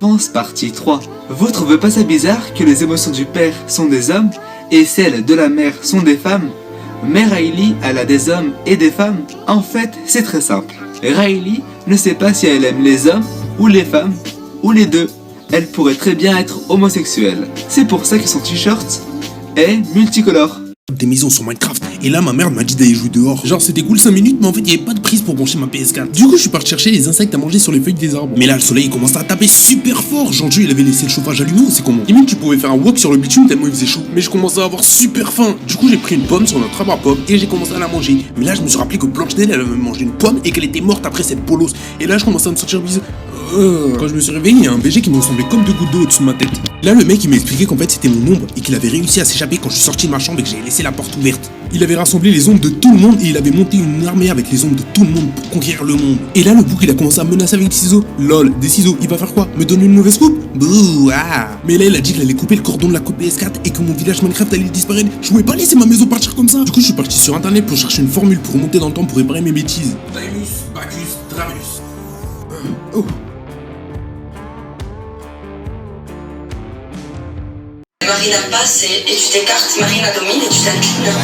Pense partie 3. Vous trouvez pas ça bizarre que les émotions du père sont des hommes et celles de la mère sont des femmes? Mais Riley, elle a des hommes et des femmes. En fait, c'est très simple. Riley ne sait pas si elle aime les hommes ou les femmes ou les deux. Elle pourrait très bien être homosexuelle. C'est pour ça que son t-shirt est multicolore. Des maisons sur Minecraft et là ma mère m'a dit d'aller jouer dehors. Genre c'était cool 5 minutes mais en fait il y avait pas de prise pour brancher ma PS4. Du coup je suis parti chercher les insectes à manger sur les feuilles des arbres. Mais là le soleil il commençait à taper super fort. Genre Dieu il avait laissé le chauffage allumé ou c'est comment? Limite tu pouvais faire un walk sur le bitume tellement il faisait chaud. Mais je commençais à avoir super faim. Du coup j'ai pris une pomme sur notre arbre à pomme et j'ai commencé à la manger. Mais là je me suis rappelé que Blanche-Neige elle avait mangé une pomme et qu'elle était morte après cette polosse. Et là je commençais à me sentir bizarre. Quand je me suis réveillé, il y a un BG qui me ressemblait comme deux gouttes d'eau au-dessus de ma tête. Là, le mec, il m'a expliqué qu'en fait, c'était mon ombre et qu'il avait réussi à s'échapper quand je suis sorti de ma chambre et que j'avais laissé la porte ouverte. Il avait rassemblé les ombres de tout le monde et il avait monté une armée avec les ombres de tout le monde pour conquérir le monde. Et là, le bouc, il a commencé à me menacer avec des ciseaux. Lol, des ciseaux, il va faire quoi? Me donner une mauvaise coupe? Bouh, ah. Mais là, il a dit qu'il allait couper le cordon de la coupe PS4 et que mon village Minecraft allait disparaître. Je pouvais pas laisser ma maison partir comme ça. Du coup, je suis parti sur internet pour chercher une formule pour remonter dans le temps pour réparer mes bêtises. Daemus, Bacchus, Drarius. Oh. Marina passe et tu t'écartes, Marina domine et tu t'inclines.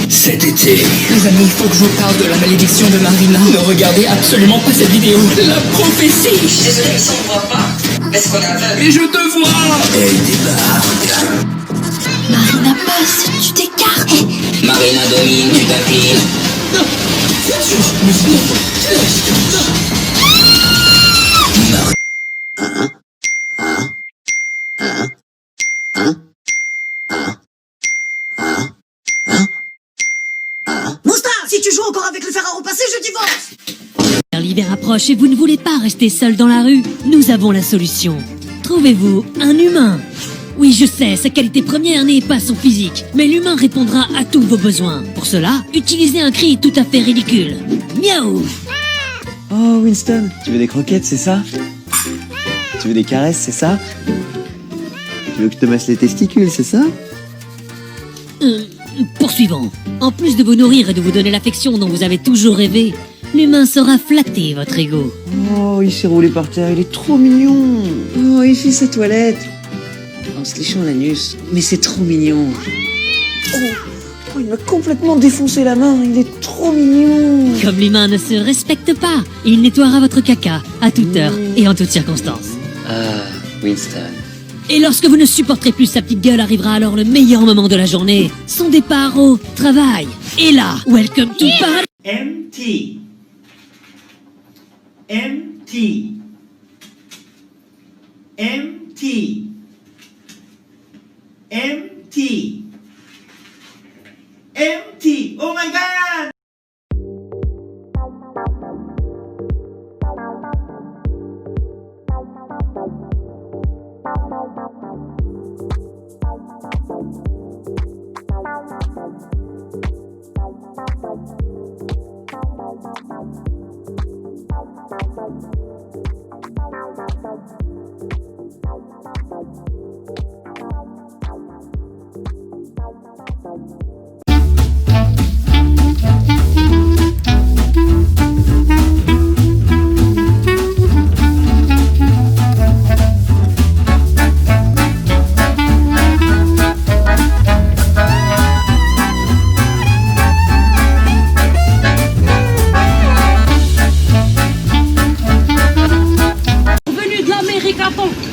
Cet été. Les amis, il faut que je vous parle de la malédiction de Marina. Ne regardez absolument pas cette vidéo. La prophétie. Je suis désolée, mais ça on ne voit pas. Est-ce qu'on est aveugle? Mais je te vois. Elle débarque. Marina passe, tu t'écartes. Marina domine, tu t'inclines. Mousta, si tu joues encore avec le fer à repasser, je divorce. L'hiver approche et vous ne voulez pas rester seul dans la rue. Nous avons la solution. Trouvez-vous un humain. Oui, je sais, sa qualité première n'est pas son physique, mais l'humain répondra à tous vos besoins. Pour cela, utilisez un cri tout à fait ridicule. Miaou. Oh Winston, tu veux des croquettes, c'est ça? Tu veux des caresses, c'est ça? Tu veux que je te masse les testicules, c'est ça? Poursuivons. En plus de vous nourrir et de vous donner l'affection dont vous avez toujours rêvé, l'humain saura flatter votre ego. Oh, il s'est roulé par terre, il est trop mignon. Oh, il fait sa toilette en se léchant l'anus. Mais c'est trop mignon. Oh, il m'a complètement défoncé la main, il est trop mignon. Comme l'humain ne se respecte pas, il nettoiera votre caca à toute heure et en toutes circonstances. Ah, Winston. Et lorsque vous ne supporterez plus sa petite gueule, arrivera alors le meilleur moment de la journée, son départ au travail. Et là, welcome to Paradise. Empty. Empty. Empty. Empty. Empty. Oh my god!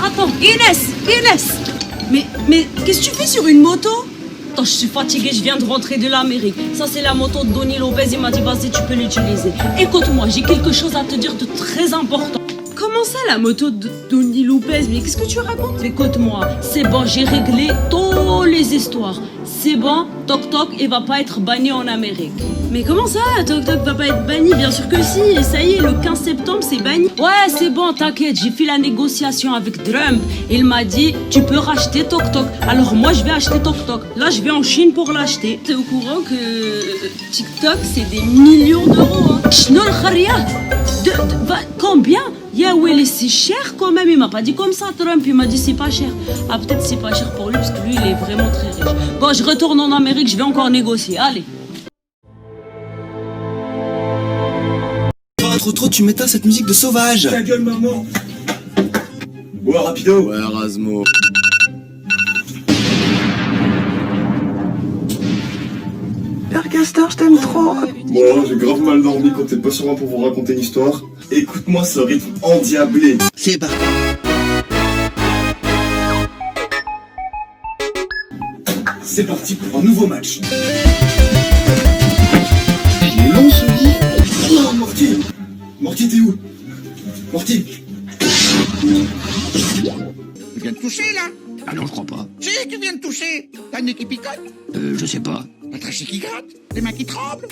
Attends, Inès, mais qu'est-ce que tu fais sur une moto? Attends, je suis fatiguée, je viens de rentrer de l'Amérique. Ça, c'est la moto de Donny Lopez, il m'a dit, vas-y, tu peux l'utiliser. Écoute-moi, j'ai quelque chose à te dire de très important. Comment ça, la moto de Donny Lopez? Mais qu'est-ce que tu racontes? Écoute-moi, c'est bon, j'ai réglé toutes les histoires. C'est bon, Toc Toc, il va pas être banni en Amérique. Mais comment ça, Toc Toc va pas être banni? Bien sûr que si, et ça y est, le 15 septembre, c'est banni. Ouais, c'est bon, t'inquiète, j'ai fait la négociation avec Trump. Il m'a dit, tu peux racheter Toc Toc. Alors moi, je vais acheter Toc Toc. Là, je vais en Chine pour l'acheter. T'es au courant que TikTok, c'est des millions d'euros, hein? Combien? Yeah, ouais, c'est cher quand même. Il m'a pas dit comme ça, Trump. Il m'a dit c'est pas cher. Ah, peut-être c'est pas cher pour lui parce que lui, il est vraiment très riche. Bon, je retourne en Amérique, je vais encore négocier. Allez. Trop, tu m'éteins cette musique de sauvage. Ta gueule, maman. Ouais, rapido. Ouais, Rasmo. Père Castor, je t'aime trop. Bon, j'ai grave mal dormi quand t'es pas sur moi pour vous raconter une histoire. Écoute-moi ce rythme endiablé. C'est parti. C'est parti pour un nouveau match. Il est long ce lit. Oh, Morty. Morty, t'es où? Morty. Tu viens de toucher, là? Ah non, je crois pas. Si, tu viens de toucher. T'as un nez qui picote? Je sais pas. Un trachet qui gratte? Des mains qui tremblent?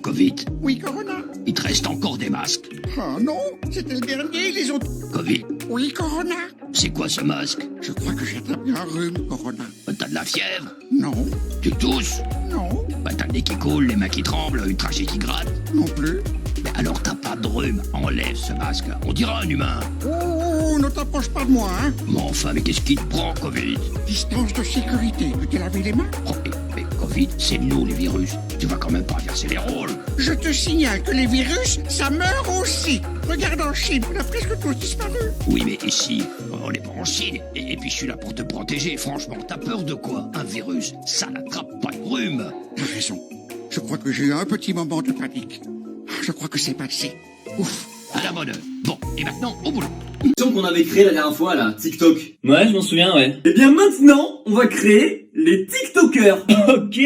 Covid. Oui, Corona. Il te reste encore des masques. Oh non, c'était le dernier, les autres. Covid. Oui, Corona. C'est quoi ce masque? Je crois que j'ai attrapé un rhume, Corona. T'as de la fièvre? Non. Tu tousses? Non. Bah t'as le nez qui coule, les mains qui tremblent, une trachée qui gratte. Non plus. Mais alors t'as pas de rhume. Enlève ce masque. On dirait un humain. Oh, ne t'approche pas de moi, hein. Mais enfin, mais qu'est-ce qui te prend, Covid? Distance de sécurité. Tu t'es lavé les mains? Oh, mais Covid, c'est nous les virus. Tu vas quand même pas inverser les rôles. Je te signale que les virus, ça meurt aussi. Regarde en Chine, on a presque tous disparu. Oui, mais ici, on n'est pas en Chine. Et puis je suis là pour te protéger. Franchement, t'as peur de quoi? Un virus, ça n'attrape pas le rhume. T'as raison. Je crois que j'ai eu un petit moment de panique. Je crois que c'est passé. Ouf. À la bonne heure. Bon, et maintenant, au boulot. Qu'on avait créé la dernière fois là, TikTok. Ouais, je m'en souviens, ouais. Et bien maintenant, on va créer les TikTokers. Ok,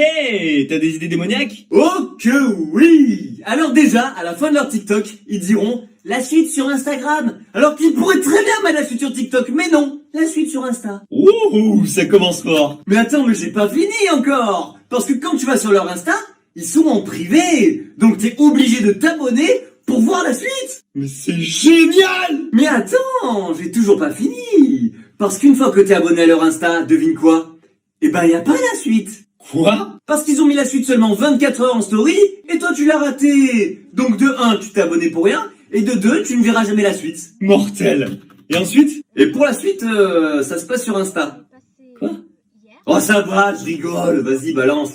t'as des idées démoniaques? Oh que oui. Alors déjà, à la fin de leur TikTok, ils diront la suite sur Instagram. Alors qu'ils pourraient très bien mettre la suite sur TikTok, mais non, la suite sur Insta. Ouh, ça commence fort. Mais attends, mais j'ai pas fini encore. Parce que quand tu vas sur leur Insta, ils sont en privé. Donc t'es obligé de t'abonner pour voir la suite. Mais c'est génial. Mais attends, j'ai toujours pas fini. Parce qu'une fois que t'es abonné à leur Insta, devine quoi? Eh ben y a pas la suite. Quoi? Parce qu'ils ont mis la suite seulement 24 heures en story, et toi tu l'as raté. Donc de 1, tu t'es abonné pour rien, et de 2, tu ne verras jamais la suite. Mortel. Et ensuite? Et pour la suite, ça se passe sur Insta. Quoi? Oh ça va, je rigole, vas-y balance.